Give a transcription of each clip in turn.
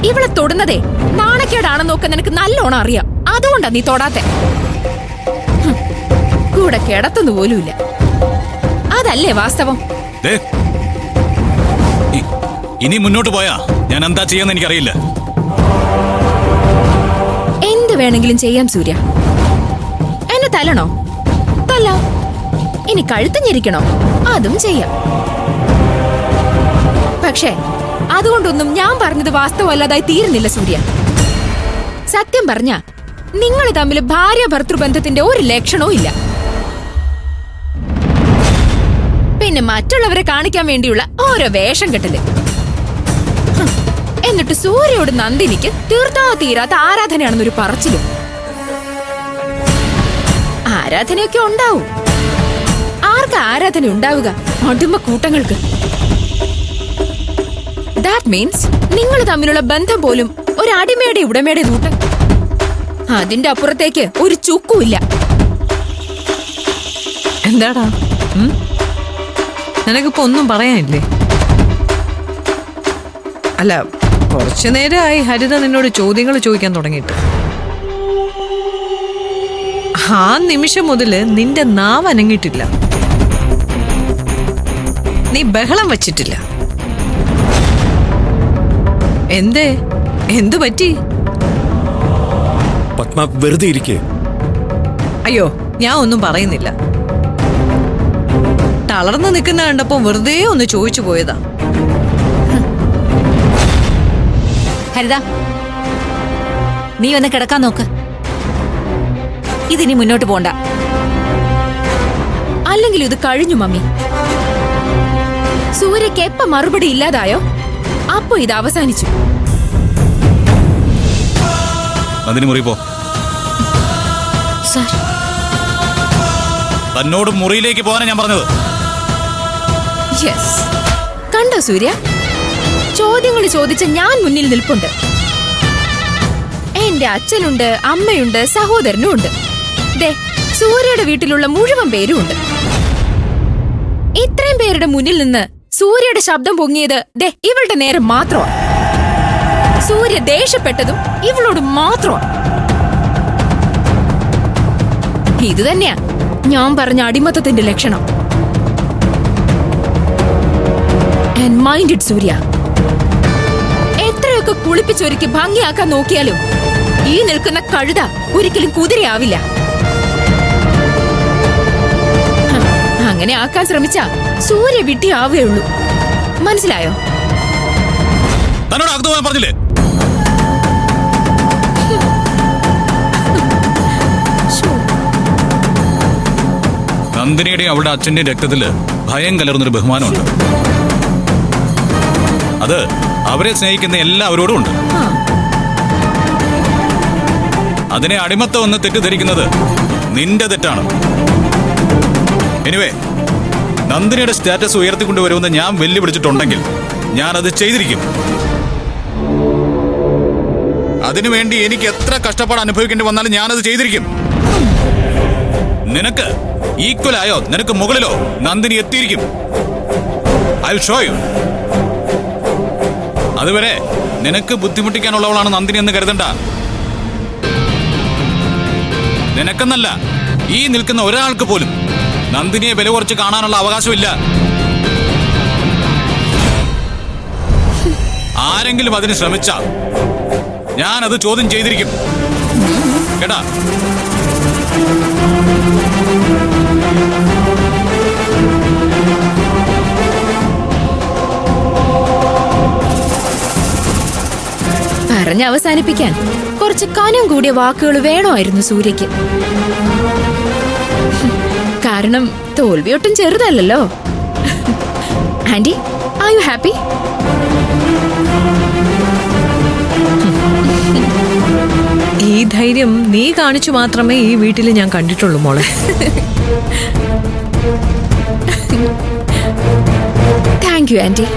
ഇവളെ തൊടുന്നതേ നാണക്കേടാണെന്നൊക്കെ നിനക്ക് നല്ലോണം അറിയാം. അതുകൊണ്ടാ നീ തൊടാത്തെ. കൂടെ കിടത്തുന്നു പോലുമില്ല. അതല്ലേ വാസ്തവം? ഇനി മുന്നോട്ട് പോയാ ഞാൻ എന്താ ചെയ്യാന്ന് എനിക്കറിയില്ല. എന്ത് വേണമെങ്കിലും ചെയ്യാം സൂര്യ. എന്നെ തല്ലണോ? തല്ലാം. ഇനി കഴുത്ത് ഞെരിക്കണോ? അതും ചെയ്യാം. പക്ഷേ അതുകൊണ്ടൊന്നും ഞാൻ പറഞ്ഞത് വാസ്തവമല്ലാതായി തീരുന്നില്ല സൂര്യ. സത്യം പറഞ്ഞ നിങ്ങൾ തമ്മിൽ ഭാര്യ ഭർത്തൃബന്ധത്തിന്റെ ഒരു ലക്ഷണവും ഇല്ല. പിന്നെ മറ്റുള്ളവരെ കാണിക്കാൻ വേണ്ടിയുള്ള ഓരോ വേഷം കെട്ടല്. എന്നിട്ട് സൂര്യയോട് നന്ദിനിക്ക് തീർത്താ തീരാത്ത ആരാധനയാണെന്നൊരു പറച്ചിലും. ആരാധനയൊക്കെ ഉണ്ടാവും. ആർക്ക് ആരാധന ഉണ്ടാവുക? അടിമ കൂട്ടങ്ങൾക്ക്. ദാറ്റ് മീൻസ് നിങ്ങൾ തമ്മിലുള്ള ബന്ധം പോലും ഒരു അടിമയുടെ ഉടമയുടെ കൂട്ടം. അതിന്റെ അപ്പുറത്തേക്ക് ഒരു ചുക്കുമില്ല. എന്താടാ, നിനക്കിപ്പോ ഒന്നും പറയാനില്ലേ? അല്ല, കുറച്ചു നേരമായി ഹരിത നിന്നോട് ചോദ്യങ്ങൾ ചോദിക്കാൻ തുടങ്ങിയിട്ട്. ആ നിമിഷം മുതല് നിന്റെ നാവ് അനങ്ങിയിട്ടില്ല. നീ ബഹളം വച്ചിട്ടില്ല. എന്തേ? എന്തു പറ്റി? പത്മ വെറുതെ ഇരിക്കേ. അയ്യോ, ഞാൻ ഒന്നും പറയുന്നില്ല. തളർന്നു നിൽക്കുന്ന കണ്ടപ്പോ വെറുതെ ഒന്ന് ചോദിച്ചു പോയതാ. ഹരിത, നീ ഒന്ന് കിടക്കാൻ നോക്ക്. ഇതിനി മുന്നോട്ട് പോണ്ട. അല്ലെങ്കിൽ ഇത് കഴിഞ്ഞു മമ്മി. സൂര്യക്ക് എപ്പ മറുപടി ഇല്ലാതായോ അപ്പൊ ഇത് അവസാനിച്ചു. നന്ദിനി മുറി പോ. തന്നോട് മുറിയിലേക്ക് പോകാനാ ഞാൻ പറഞ്ഞത്. യെസ്, കണ്ടോ സൂര്യ? ചോദ്യങ്ങൾ ചോദിച്ച ഞാൻ മുന്നിൽ നിൽപ്പുണ്ട്. എന്റെ അച്ഛനുണ്ട്, അമ്മയുണ്ട്, സഹോദരനും ഉണ്ട്. ദേ, സൂര്യയുടെ വീട്ടിലുള്ള മുഴുവൻ പേരും ഉണ്ട്. ഇത്രയും പേരുടെ മുന്നിൽ നിന്ന് സൂര്യയുടെ ശബ്ദം പൊങ്ങിയത് ദേ ഇവളുടെ നേരെ മാത്രമാണ്. സൂര്യ ദേഷ്യപ്പെട്ടതും ഇവളോട് മാത്രമാണ്. ഇത് തന്നെയാ ഞാൻ പറഞ്ഞ അടിമത്തത്തിന്റെ ലക്ഷണം. And mind it, സൂര്യ. എത്രയൊക്കെ കുളിപ്പിച്ചൊരുക്കി ഭംഗിയാക്കാൻ നോക്കിയാലും ഈ നിൽക്കുന്ന കഴുത ഒരിക്കലും കുതിരയാവില്ല. അങ്ങനെ ആക്കാൻ ശ്രമിച്ച സൂര്യ വിട്ടിയാവുകയുള്ളൂ. മനസ്സിലായോ? പറഞ്ഞില്ലേ? നന്ദിനിയുടെയും അവളുടെ അച്ഛന്റെയും രക്തത്തില് ഭയം കലർന്നൊരു ബഹുമാനമുണ്ട്. അത് അവരെ സ്നേഹിക്കുന്ന എല്ലാവരോടും ഉണ്ട്. അതിനെ അടിമത്തം എന്ന് തെറ്റിദ്ധരിക്കുന്നത് നിന്റെ തെറ്റാണ്. എനിവേ, നന്ദിനിയുടെ സ്റ്റാറ്റസ് ഉയർത്തിക്കൊണ്ടുവരുമെന്ന് ഞാൻ വെല്ലുവിളിച്ചിട്ടുണ്ടെങ്കിൽ ഞാനത് ചെയ്തിരിക്കും. അതിനുവേണ്ടി എനിക്ക് എത്ര കഷ്ടപ്പാട് അനുഭവിക്കേണ്ടി വന്നാലും ഞാനത് ചെയ്തിരിക്കും. നിനക്ക് ഈക്വലായോ നിനക്ക് മുകളിലോ നന്ദിനി എത്തിയിരിക്കും. I will show you. അതുവരെ നിനക്ക് ബുദ്ധിമുട്ടിക്കാനുള്ളവളാണ് നന്ദിനി എന്ന് കരുതണ്ട. നിനക്കെന്നല്ല, ഈ നിൽക്കുന്ന ഒരാൾക്ക് പോലും നന്ദിനിയെ വില കുറച്ച് കാണാനുള്ള അവകാശമില്ല. ആരെങ്കിലും അതിന് ശ്രമിച്ചാൽ ഞാനത് ചോദ്യം ചെയ്തിരിക്കും. കേട്ടാ? പറഞ്ഞ് അവസാനിപ്പിക്കാൻ കുറച്ച് കനം കൂടിയ വാക്കുകൾ വേണമായിരുന്നു സൂര്യക്ക്. കാരണം തോൽവിയൊട്ടും ചെറുതല്ലോ. Aunty, are you happy? ഈ ധൈര്യം നീ കാണിച്ചു മാത്രമേ ഈ വീട്ടിൽ ഞാൻ കണ്ടിട്ടുള്ളൂ മോളെ. Thank you aunty.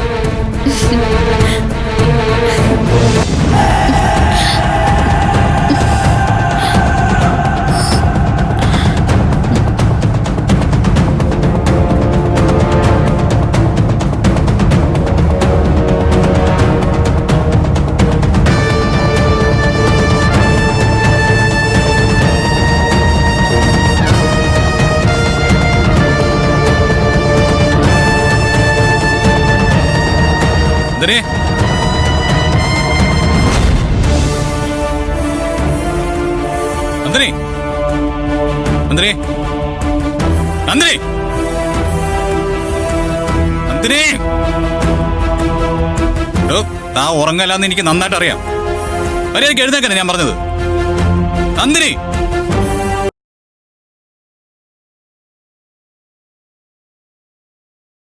Nandini Nandini Nandini Nandini Nandini താ ഉറങ്ങല്ലാന്ന് എനിക്ക് നന്നായിട്ട് അറിയാം മര്യാദയ്ക്ക് എഴുന്നേക്കണേ ഞാൻ പറഞ്ഞത്. നന്ദിനി